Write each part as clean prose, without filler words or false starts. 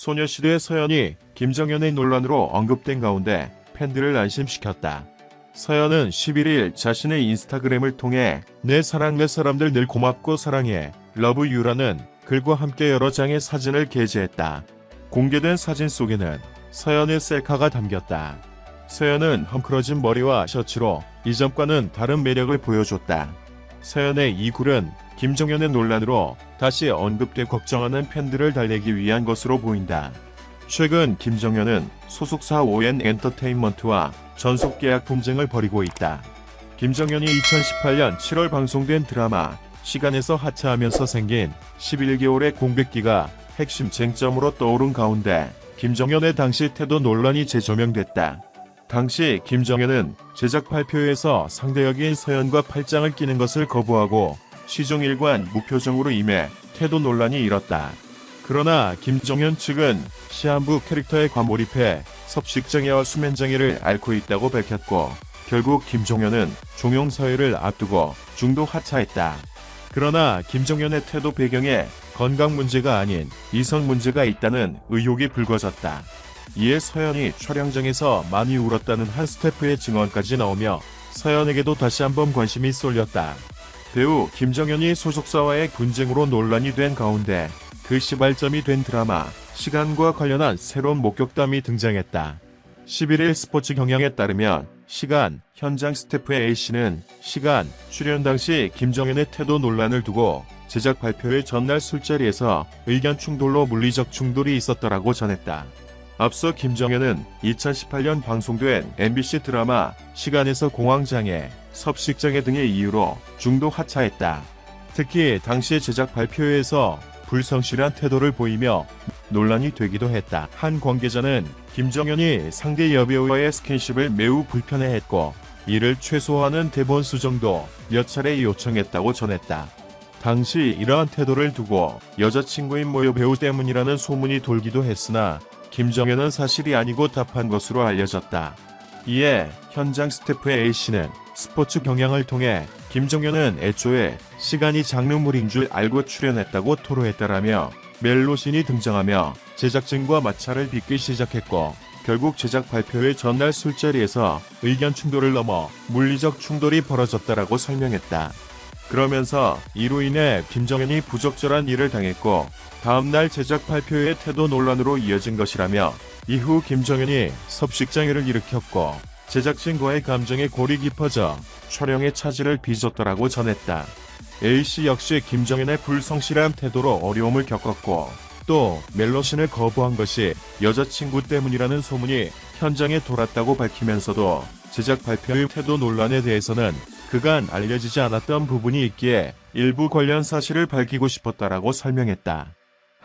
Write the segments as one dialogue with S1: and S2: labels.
S1: 소녀시대 서연이 김정연의 논란으로 언급된 가운데 팬들을 안심시켰다. 서연은 11일 자신의 인스타그램을 통해 내 사랑 내 사람들 늘 고맙고 사랑해 러브 유라는 글과 함께 여러 장의 사진을 게재했다. 공개된 사진 속에는 서연의 셀카가 담겼다. 서연은 헝클어진 머리와 셔츠로 이전과는 다른 매력을 보여줬다. 서연의 이 글은 김정연의 논란으로 다시 언급돼 걱정하는 팬들을 달래기 위한 것으로 보인다. 최근 김정연은 소속사 ON 엔터테인먼트와 전속계약 분쟁을 벌이고 있다. 김정연이 2018년 7월 방송된 드라마 시간에서 하차하면서 생긴 11개월의 공백기가 핵심 쟁점으로 떠오른 가운데 김정연의 당시 태도 논란이 재조명됐다. 당시 김정연은 제작 발표에서 상대 역인 서연과 팔짱을 끼는 것을 거부하고 시종일관 무표정으로 임해 태도 논란이 일었다. 그러나 김정연 측은 시한부 캐릭터에 과몰입해 섭식장애와 수면장애를 앓고 있다고 밝혔고 결국 김정연은 종영 서해를 앞두고 중도 하차했다. 그러나 김정연의 태도 배경에 건강 문제가 아닌 이성 문제가 있다는 의혹이 불거졌다. 이에 서연이 촬영장에서 많이 울었다는 한 스태프의 증언까지 나오며 서연에게도 다시 한번 관심이 쏠렸다. 배우 김정연이 소속사와의 분쟁으로 논란이 된 가운데 그 시발점이 된 드라마 시간과 관련한 새로운 목격담이 등장했다. 11일 스포츠 경향에 따르면 시간 현장 스태프의 A씨는 시간 출연 당시 김정연의 태도 논란을 두고 제작 발표의 전날 술자리에서 의견 충돌로 물리적 충돌이 있었더라고 전했다. 앞서 김정연은 2018년 방송된 MBC 드라마 시간에서 공황장애, 섭식장애 등의 이유로 중도 하차했다. 특히 당시 제작 발표회에서 불성실한 태도를 보이며 논란이 되기도 했다. 한 관계자는 김정연이 상대 여배우와의 스킨십을 매우 불편해했고 이를 최소화하는 대본 수정도 몇 차례 요청했다고 전했다. 당시 이러한 태도를 두고 여자친구인 모여 배우 때문이라는 소문이 돌기도 했으나 김정연은 사실이 아니고 답한 것으로 알려졌다. 이에 현장 스태프의 A씨는 스포츠 경향을 통해 김정연은 애초에 시간이 장르물인 줄 알고 출연했다고 토로했다라며 멜로신이 등장하며 제작진과 마찰을 빚기 시작했고 결국 제작 발표회 전날 술자리에서 의견 충돌을 넘어 물리적 충돌이 벌어졌다라고 설명했다. 그러면서 이로 인해 김정연이 부적절한 일을 당했고 다음날 제작 발표회 태도 논란으로 이어진 것이라며 이후 김정연이 섭식장애를 일으켰고 제작진과의 감정에 골이 깊어져 촬영에 차질을 빚었더라고 전했다. A씨 역시 김정연의 불성실한 태도로 어려움을 겪었고 또 멜로신을 거부한 것이 여자친구 때문이라는 소문이 현장에 돌았다고 밝히면서도 제작 발표의 태도 논란에 대해서는 그간 알려지지 않았던 부분이 있기에 일부 관련 사실을 밝히고 싶었다라고 설명했다.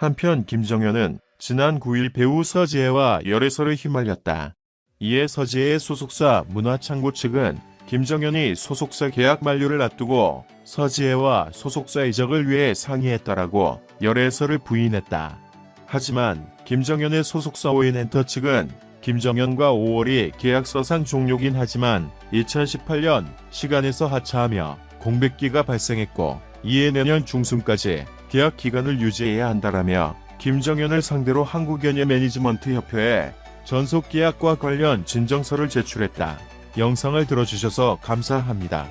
S1: 한편 김정연은 지난 9일 배우 서지혜와 열애설을 휘말렸다. 이에 서지혜의 소속사 문화창구 측은 김정연이 소속사 계약 만료를 앞두고 서지혜와 소속사 이적을 위해 상의했다라고 열애설을 부인했다. 하지만 김정연의 소속사 ON엔터 측은 김정연과 5월이 계약서상 종료긴 하지만 2018년 시간에서 하차하며 공백기가 발생했고 이에 내년 중순까지 계약 기간을 유지해야 한다라며 김정연을 상대로 한국연예 매니지먼트 협회에 전속계약과 관련 진정서를 제출했다. 영상을 들어주셔서 감사합니다.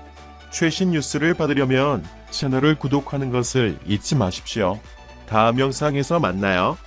S1: 최신 뉴스를 받으려면 채널을 구독하는 것을 잊지 마십시오. 다음 영상에서 만나요.